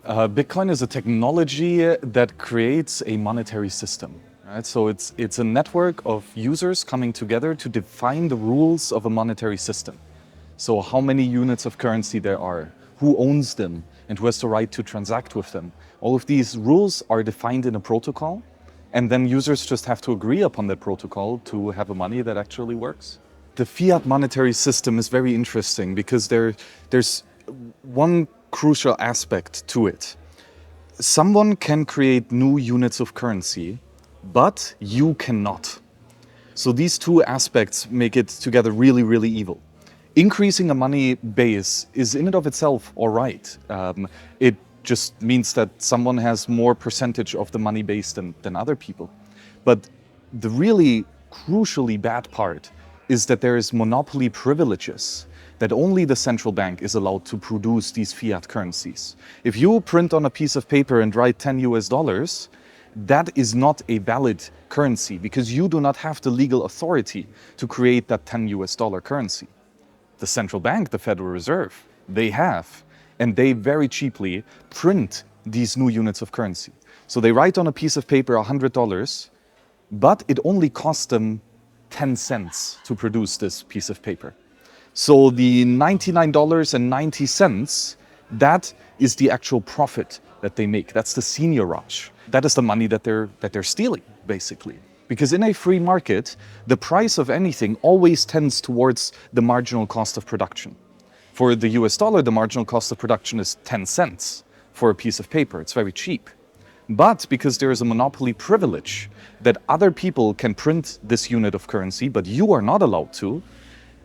Bitcoin is a technology that creates a monetary system. Right? So it's a network of users coming together to define the rules of a monetary system. So how many units of currency there are, who owns them, and who has the right to transact with them. All of these rules are defined in a protocol, and then users just have to agree upon that protocol to have a money that actually works. The fiat monetary system is very interesting because there's one crucial aspect to it. Someone can create new units of currency, but you cannot. So these two aspects make it together really, really evil. Increasing a money base is in and of itself all right. It just means that someone has more percentage of the money base than other people. But the really crucially bad part is that there is monopoly privileges, that only the central bank is allowed to produce these fiat currencies. If you print on a piece of paper and write 10 US dollars, that is not a valid currency because you do not have the legal authority to create that 10 US dollar currency. The central bank, the Federal Reserve, they have, and they very cheaply print these new units of currency. So they write on a piece of paper $100, but it only costs them 10 cents to produce this piece of paper. So the $99.90, that is the actual profit that they make. That's the seigniorage. That is the money that they're stealing, basically. Because in a free market, the price of anything always tends towards the marginal cost of production. For the US dollar, the marginal cost of production is 10 cents for a piece of paper. It's very cheap. But because there is a monopoly privilege that other people can print this unit of currency, but you are not allowed to,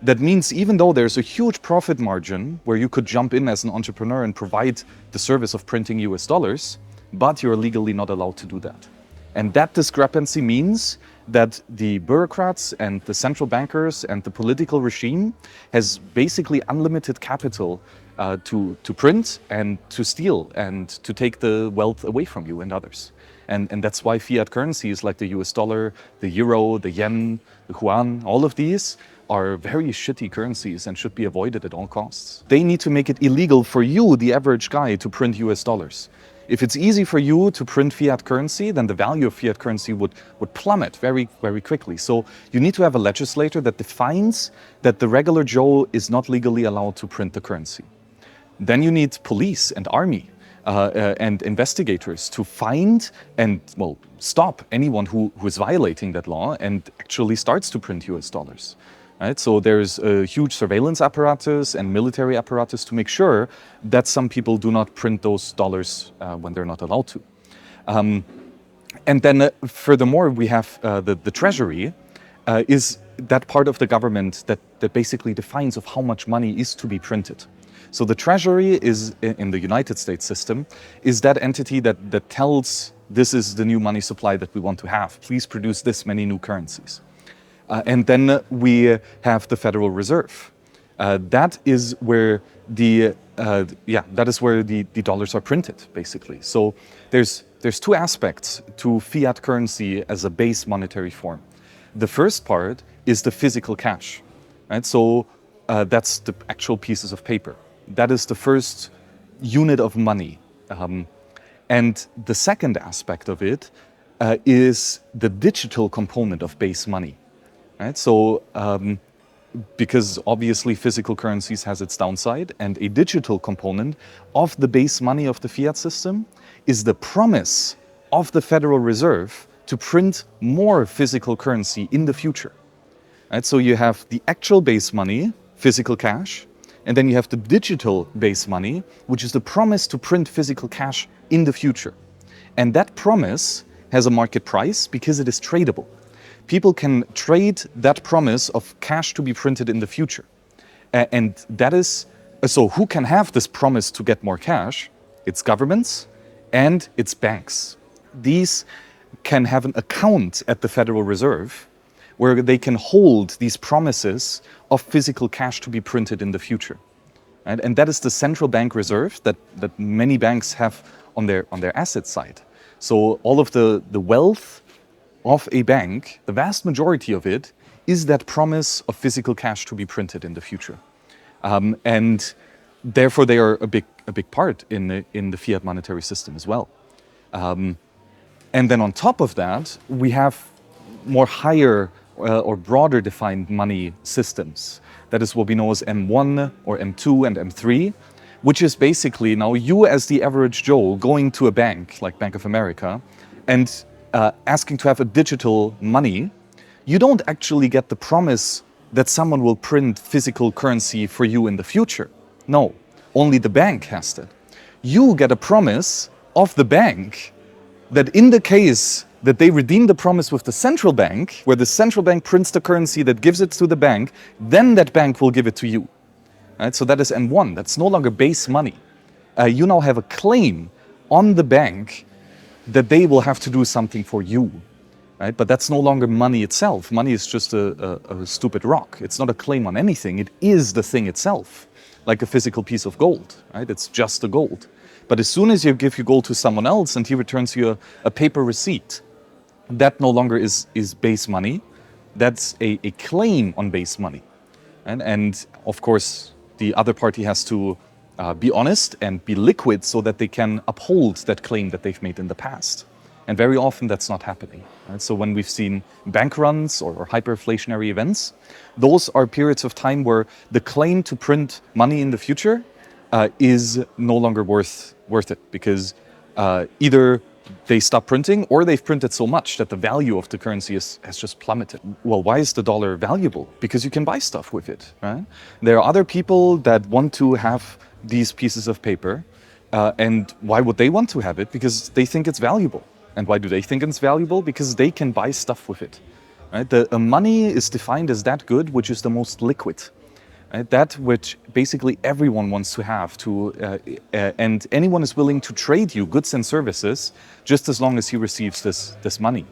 that means even though there's a huge profit margin where you could jump in as an entrepreneur and provide the service of printing US dollars, but you're legally not allowed to do that. And that discrepancy means that the bureaucrats and the central bankers and the political regime has basically unlimited capital to print and to steal and to take the wealth away from you and others. And that's why fiat currencies like the US dollar, the euro, the yen, the yuan, all of these are very shitty currencies and should be avoided at all costs. They need to make it illegal for you, the average guy, to print US dollars. If it's easy for you to print fiat currency, then the value of fiat currency would plummet very, very quickly. So you need to have a legislator that defines that the regular Joe is not legally allowed to print the currency. Then you need police and army and investigators to find and, well, stop anyone who is violating that law and actually starts to print US dollars. Right? So there's a huge surveillance apparatus and military apparatus to make sure that some people do not print those dollars when they're not allowed to. And then furthermore, we have the treasury is that part of the government that basically defines of how much money is to be printed. So the treasury is, in the United States system, is that entity that tells this is the new money supply that we want to have. Please produce this many new currencies. And then we have the Federal Reserve. That is where the dollars are printed, basically. So there's two aspects to fiat currency as a base monetary form. The first part is the physical cash, right? So that's the actual pieces of paper. That is the first unit of money. And the second aspect of it is the digital component of base money. Right? So, because obviously physical currencies has its downside, and a digital component of the base money of the fiat system is the promise of the Federal Reserve to print more physical currency in the future. Right? So you have the actual base money, physical cash, and then you have the digital base money, which is the promise to print physical cash in the future. And that promise has a market price because it is tradable. People can trade that promise of cash to be printed in the future. And that is, so who can have this promise to get more cash? It's governments and it's banks. These can have an account at the Federal Reserve where they can hold these promises of physical cash to be printed in the future. Right? And that is the central bank reserve that many banks have on their asset side. So all of the wealth of a bank, the vast majority of it, is that promise of physical cash to be printed in the future. And therefore they are a big big part in the fiat monetary system as well. And then on top of that, we have more higher or broader defined money systems. That is what we know as M1 or M2 and M3, which is basically now you as the average Joe going to a bank like Bank of America and asking to have a digital money. You don't actually get the promise that someone will print physical currency for you in the future. No, only the bank has that. You get a promise of the bank that in the case that they redeem the promise with the central bank, where the central bank prints the currency that gives it to the bank, then that bank will give it to you. Right? So that is M1. That's no longer base money. You now have a claim on the bank that they will have to do something for you. Right? But that's no longer money itself. Money is just a stupid rock. It's not a claim on anything. It is the thing itself, like a physical piece of gold. Right? It's just the gold. But as soon as you give your gold to someone else and he returns you a paper receipt, that no longer is base money. That's a claim on base money. And of course, the other party has to be honest and be liquid so that they can uphold that claim that they've made in the past. And very often that's not happening. Right? So when we've seen bank runs or hyperinflationary events, those are periods of time where the claim to print money in the future is no longer worth it, because either they stop printing or they've printed so much that the value of the currency has just plummeted. Well, why is the dollar valuable? Because you can buy stuff with it. Right? There are other people that want to have these pieces of paper, and why would they want to have it? Because they think it's valuable. And why do they think it's valuable? Because they can buy stuff with it. Right? The money is defined as that good which is the most liquid. Right? That which basically everyone wants to have, and anyone is willing to trade you goods and services just as long as he receives this money.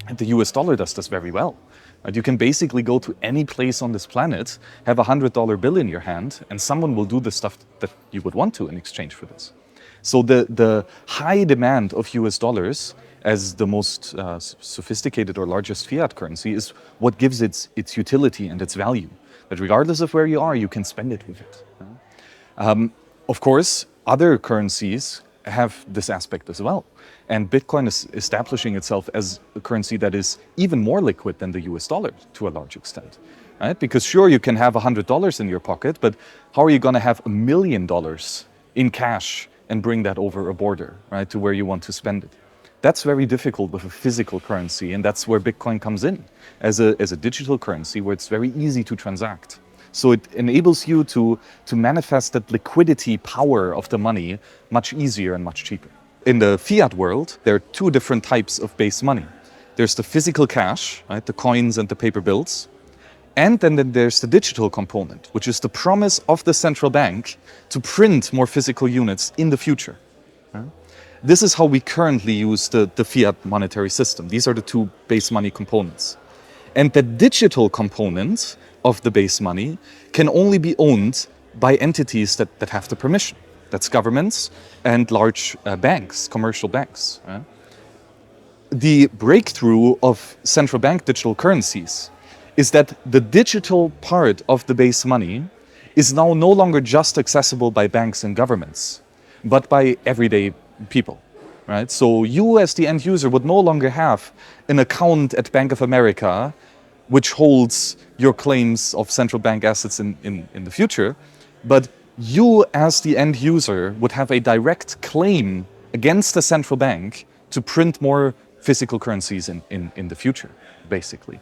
And the US dollar does this very well. Right? You can basically go to any place on this planet, have a $100 bill in your hand, and someone will do the stuff that you would want to in exchange for this. So the high demand of US dollars as the most sophisticated or largest fiat currency is what gives its utility and its value. That regardless of where you are, you can spend it with it. Of course, other currencies have this aspect as well. And Bitcoin is establishing itself as a currency that is even more liquid than the US dollar to a large extent. Right? Because sure, you can have $100 in your pocket, but how are you going to have $1 million in cash and bring that over a border, right, to where you want to spend it? That's very difficult with a physical currency, and that's where Bitcoin comes in as a digital currency where it's very easy to transact. So it enables you to manifest that liquidity power of the money much easier and much cheaper. In the fiat world, there are two different types of base money. There's the physical cash, right, the coins and the paper bills. And then there's the digital component, which is the promise of the central bank to print more physical units in the future. Right? This is how we currently use the fiat monetary system. These are the two base money components. And the digital component of the base money can only be owned by entities that have the permission. That's governments and large banks, commercial banks. Right? The breakthrough of central bank digital currencies is that the digital part of the base money is now no longer just accessible by banks and governments, but by everyday people. Right? So you as the end user would no longer have an account at Bank of America which holds your claims of central bank assets in the future, but you as the end user would have a direct claim against the central bank to print more physical currencies in the future, basically.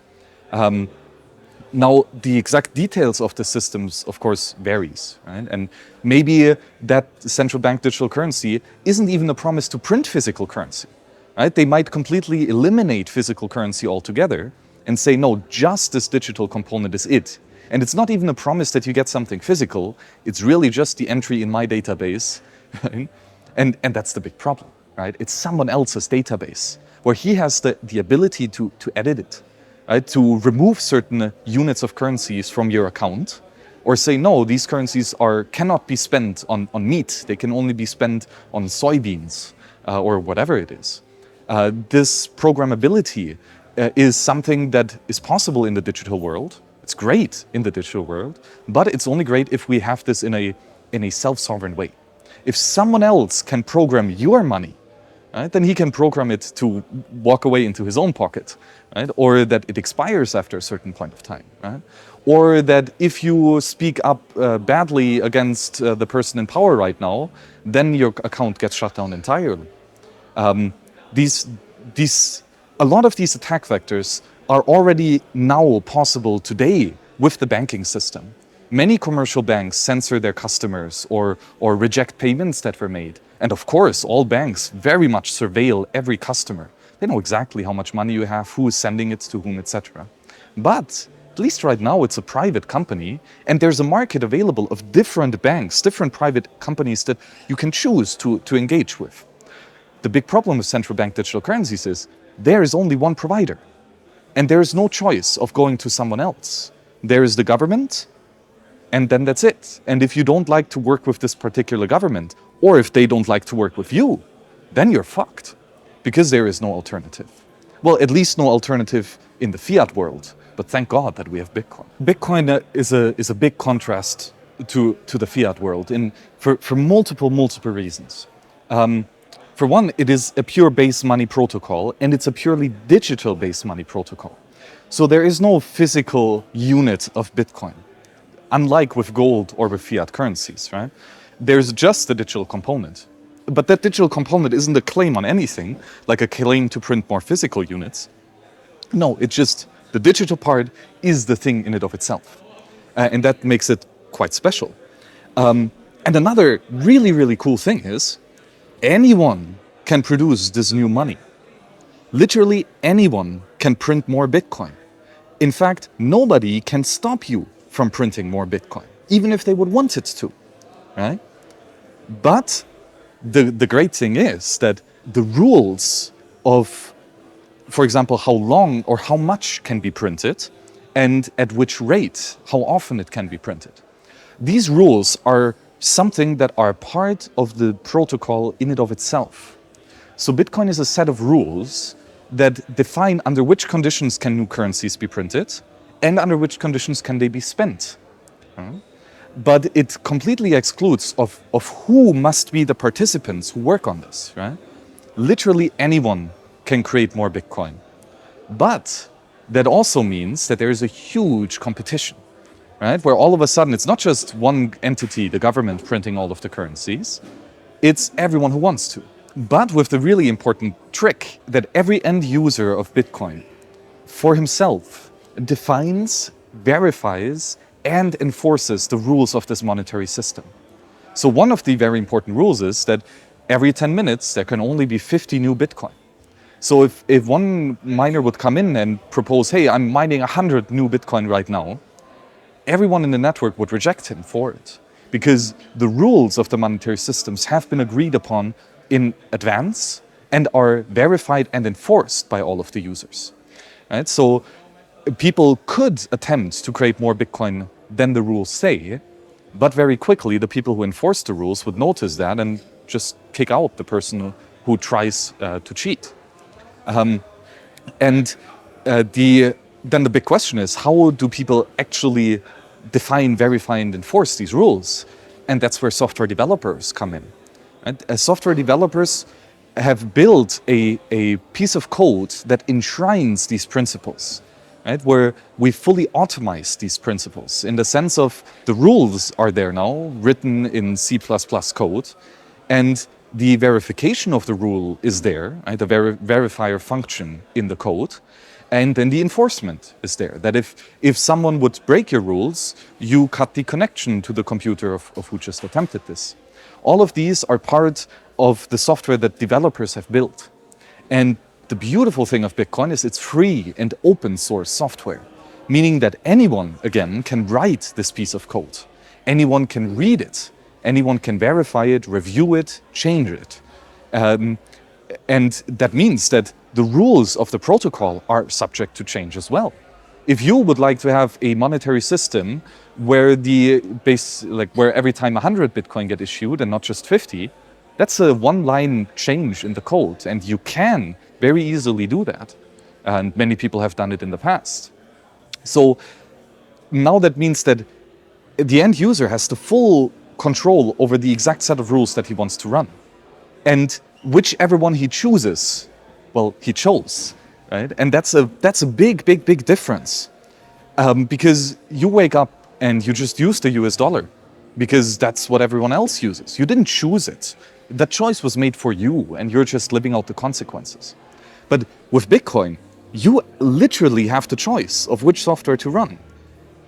Now, the exact details of the systems, of course, varies, right? And maybe that central bank digital currency isn't even a promise to print physical currency, right? They might completely eliminate physical currency altogether and say, no, just this digital component is it. And it's not even a promise that you get something physical. It's really just the entry in my database, right? And that's the big problem, right? It's someone else's database where he has the ability to edit it. Right, to remove certain units of currencies from your account, or say, no, these currencies cannot be spent on meat, they can only be spent on soybeans, or whatever it is. This programmability is something that is possible in the digital world. It's great in the digital world, but it's only great if we have this in a self-sovereign way. If someone else can program your money, right, then he can program it to walk away into his own pocket, right? Or that it expires after a certain point of time, right? Or that if you speak up badly against the person in power right now, then your account gets shut down entirely. These, a lot of these attack vectors are already now possible today with the banking system. Many commercial banks censor their customers or reject payments that were made. And of course, all banks very much surveil every customer. They know exactly how much money you have, who is sending it to whom, etc. But at least right now it's a private company, and there's a market available of different banks, different private companies that you can choose to engage with. The big problem with central bank digital currencies is there is only one provider, and there is no choice of going to someone else. There is the government, and then that's it. And if you don't like to work with this particular government, or if they don't like to work with you, then you're fucked, because there is no alternative. Well, at least no alternative in the fiat world, but thank God that we have Bitcoin. Bitcoin is a big contrast to the fiat world for multiple reasons. For one, it is a pure base money protocol, and it's a purely digital base money protocol. So there is no physical unit of Bitcoin, unlike with gold or with fiat currencies, right? There's just the digital component. But that digital component isn't a claim on anything, like a claim to print more physical units. No, it's just the digital part is the thing in and of itself. And that makes it quite special. And another really cool thing is anyone can produce this new money. Literally anyone can print more Bitcoin. In fact, nobody can stop you from printing more Bitcoin, even if they would want it to, right? But the great thing is that the rules of, for example, how long or how much can be printed and at which rate, how often it can be printed. These rules are something that are part of the protocol in and of itself. So Bitcoin is a set of rules that define under which conditions can new currencies be printed and under which conditions can they be spent. But it completely excludes of who must be the participants who work on this, right? Literally anyone can create more Bitcoin. But that also means that there is a huge competition, right? Where all of a sudden it's not just one entity, the government, printing all of the currencies, it's everyone who wants to. But with the really important trick that every end user of Bitcoin for himself defines, verifies, and enforces the rules of this monetary system. So one of the very important rules is that every 10 minutes there can only be 50 new Bitcoin. So if one miner would come in and propose, hey, I'm mining 100 new Bitcoin right now, everyone in the network would reject him for it. Because the rules of the monetary systems have been agreed upon in advance and are verified and enforced by all of the users. Right? So people could attempt to create more Bitcoin than the rules say, but very quickly the people who enforce the rules would notice that and just kick out the person who tries to cheat. Then the big question is, how do people actually define, verify, and enforce these rules? And that's where software developers come in. Right? Software developers have built a piece of code that enshrines these principles, right? Where we fully automate these principles in the sense of the rules are there now, written in C++ code, and the verification of the rule is there, right? The verifier function in the code, and then the enforcement is there. That if someone would break your rules, you cut the connection to the computer of who just attempted this. All of these are part of the software that developers have built. And the beautiful thing of Bitcoin is it's free and open source software, meaning that anyone, again, can write this piece of code. Anyone can read it. Anyone can verify it, review it, change it. And that means that the rules of the protocol are subject to change as well. If you would like to have a monetary system where where every time 100 Bitcoin get issued and not just 50, that's a one-line change in the code, and you can very easily do that. And many people have done it in the past. So now that means that the end user has the full control over the exact set of rules that he wants to run. And whichever one he chooses, well, he chose, right? And that's a big, big, big difference. Because you wake up and you just use the US dollar because that's what everyone else uses. You didn't choose it. That choice was made for you, and you're just living out the consequences. But with Bitcoin, you literally have the choice of which software to run.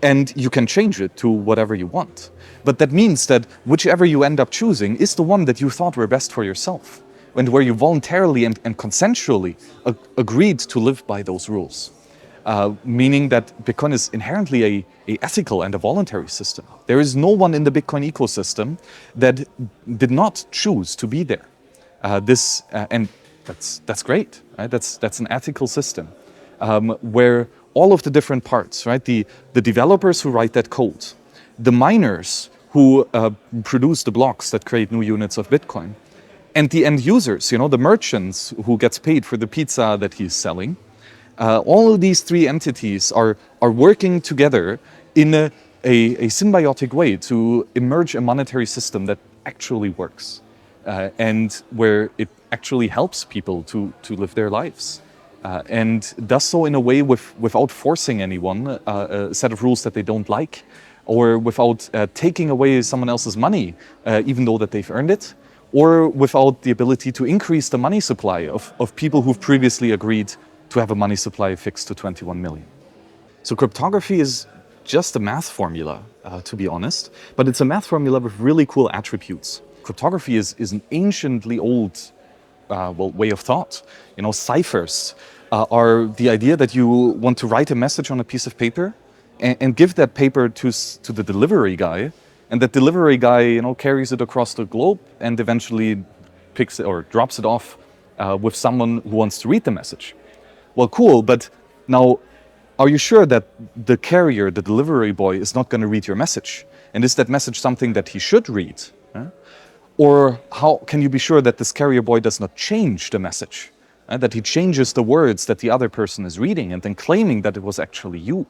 And you can change it to whatever you want. But that means that whichever you end up choosing is the one that you thought were best for yourself, and where you voluntarily and consensually agreed to live by those rules. Meaning that Bitcoin is inherently a ethical and a voluntary system. There is no one in the Bitcoin ecosystem that did not choose to be there. And that's great, right? That's an ethical system where all of the different parts, right? The developers who write that code, the miners who produce the blocks that create new units of Bitcoin, and the end users, the merchants who gets paid for the pizza that he's selling. All of these three entities are working together in a symbiotic way to emerge a monetary system that actually works and where it actually helps people to live their lives. And does so in a way without forcing anyone a set of rules that they don't like, or without taking away someone else's money, even though that they've earned it, or without the ability to increase the money supply of people who've previously agreed to have a money supply fixed to 21 million. So cryptography is just a math formula, to be honest, but it's a math formula with really cool attributes. Cryptography is an anciently old way of thought. Ciphers are the idea that you want to write a message on a piece of paper and give that paper to the delivery guy, and that delivery guy carries it across the globe and eventually picks it or drops it off with someone who wants to read the message. Well, cool, but now, are you sure that the carrier, the delivery boy, is not going to read your message? And is that message something that he should read? Or how can you be sure that this carrier boy does not change the message? That he changes the words that the other person is reading and then claiming that it was actually you?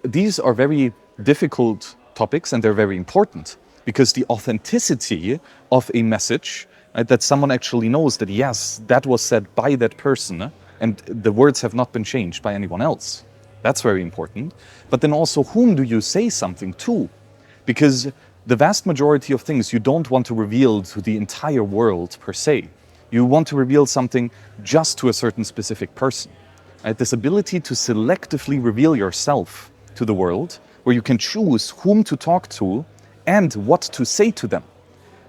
These are very difficult topics, and they're very important, because the authenticity of a message, that someone actually knows that, yes, that was said by that person, and the words have not been changed by anyone else. That's very important. But then also, whom do you say something to? Because the vast majority of things you don't want to reveal to the entire world per se. You want to reveal something just to a certain specific person. This ability to selectively reveal yourself to the world, where you can choose whom to talk to and what to say to them.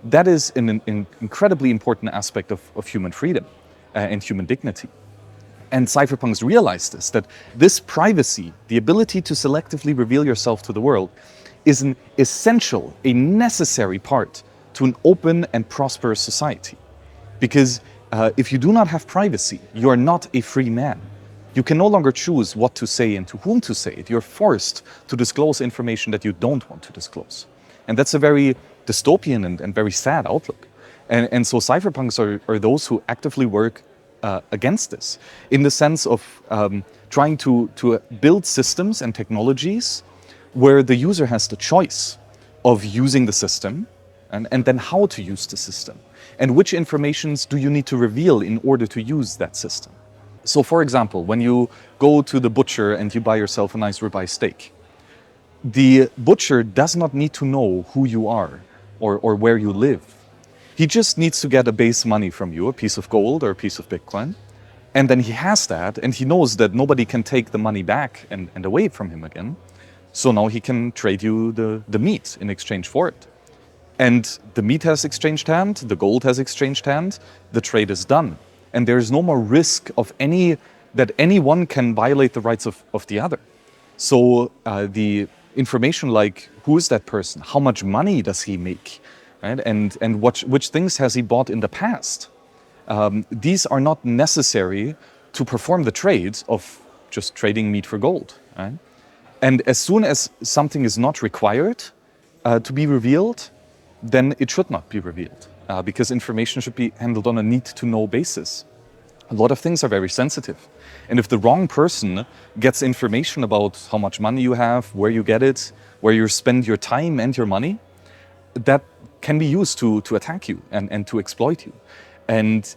That is an incredibly important aspect of human freedom and human dignity. And cypherpunks realize this, that this privacy, the ability to selectively reveal yourself to the world, is an essential, a necessary part to an open and prosperous society. Because if you do not have privacy, you are not a free man. You can no longer choose what to say and to whom to say it. You're forced to disclose information that you don't want to disclose. And that's a very dystopian and very sad outlook. And so cypherpunks are those who actively work against this, in the sense of trying to build systems and technologies where the user has the choice of using the system and then how to use the system, and which informations do you need to reveal in order to use that system. So for example, when you go to the butcher and you buy yourself a nice ribeye steak, the butcher does not need to know who you are or where you live. He just needs to get a base money from you, a piece of gold or a piece of Bitcoin. And then he has that, and he knows that nobody can take the money back and away from him again. So now he can trade you the meat in exchange for it. And the meat has exchanged hand, the gold has exchanged hand, the trade is done. And there is no more risk of that anyone can violate the rights of the other. So the information like, who is that person? How much money does he make? Right? And which things has he bought in the past? These are not necessary to perform the trade of just trading meat for gold. Right? And as soon as something is not required to be revealed, then it should not be revealed, because information should be handled on a need-to-know basis. A lot of things are very sensitive. And if the wrong person gets information about how much money you have, where you get it, where you spend your time and your money, that can be used to attack you and to exploit you. And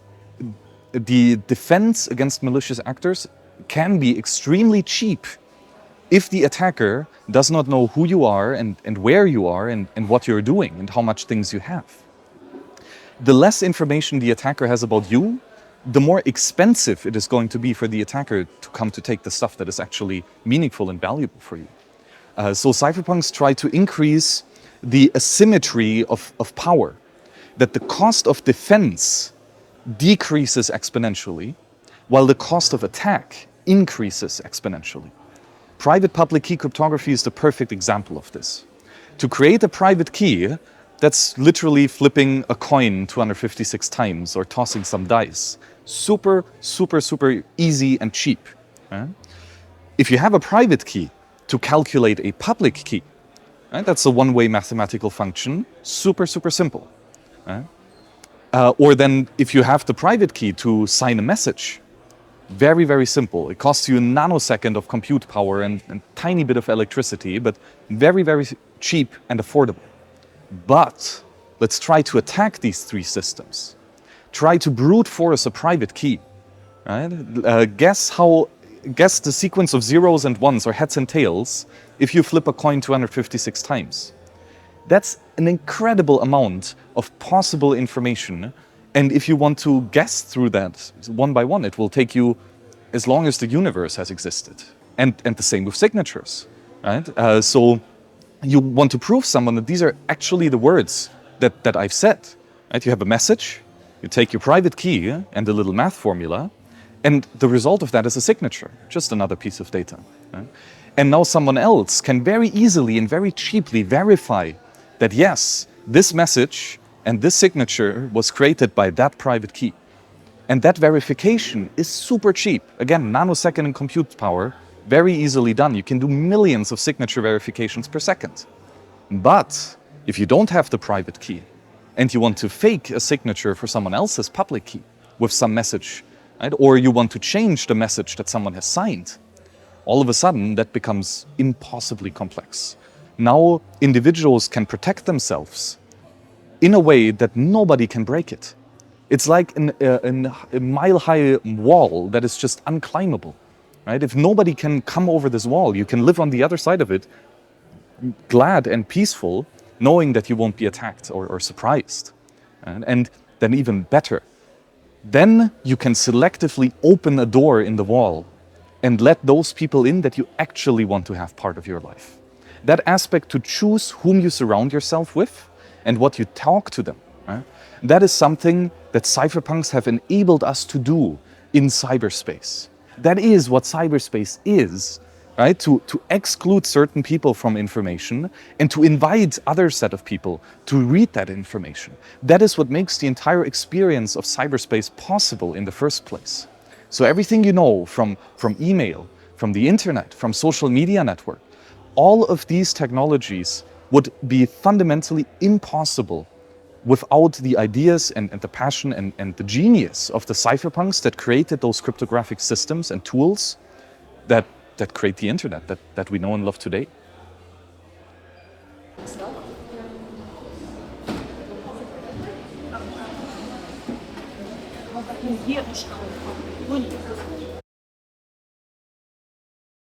the defense against malicious actors can be extremely cheap if the attacker does not know who you are and where you are and what you're doing and how much things you have. The less information the attacker has about you, the more expensive it is going to be for the attacker to come to take the stuff that is actually meaningful and valuable for you. So cypherpunks try to increase the asymmetry of power, that the cost of defense decreases exponentially, while the cost of attack increases exponentially. Private public key cryptography is the perfect example of this. To create a private key, that's literally flipping a coin 256 times or tossing some dice. Super, super, super easy and cheap. If you have a private key to calculate a public key, that's a one-way mathematical function, super, super simple. Or then if you have the private key to sign a message, very, very simple. It costs you a nanosecond of compute power and a tiny bit of electricity, but very, very cheap and affordable. But let's try to attack these three systems. Try to brute force a private key. Guess the sequence of zeros and ones or heads and tails if you flip a coin 256 times. That's an incredible amount of possible information. And if you want to guess through that one by one, it will take you as long as the universe has existed. And the same with signatures. So you want to prove someone that these are actually the words that I've said. You have a message, you take your private key and a little math formula, and the result of that is a signature, just another piece of data. And now someone else can very easily and very cheaply verify that yes, this message and this signature was created by that private key. And that verification is super cheap. Again, nanosecond in compute power, very easily done. You can do millions of signature verifications per second. But if you don't have the private key and you want to fake a signature for someone else's public key with some message, or you want to change the message that someone has signed, all of a sudden that becomes impossibly complex. Now individuals can protect themselves in a way that nobody can break it. It's like a mile-high wall that is just unclimbable. If nobody can come over this wall, you can live on the other side of it, glad and peaceful, knowing that you won't be attacked or surprised. And then even better, then you can selectively open a door in the wall and let those people in that you actually want to have part of your life. That aspect to choose whom you surround yourself with and what you talk to them, that is something that cypherpunks have enabled us to do in cyberspace. That is what cyberspace is, to exclude certain people from information and to invite other set of people to read that information. That is what makes the entire experience of cyberspace possible in the first place. So everything you know from email, from the internet, from social media network, all of these technologies would be fundamentally impossible without the ideas and the passion and the genius of the cypherpunks that created those cryptographic systems and tools that create the internet that we know and love today. Hier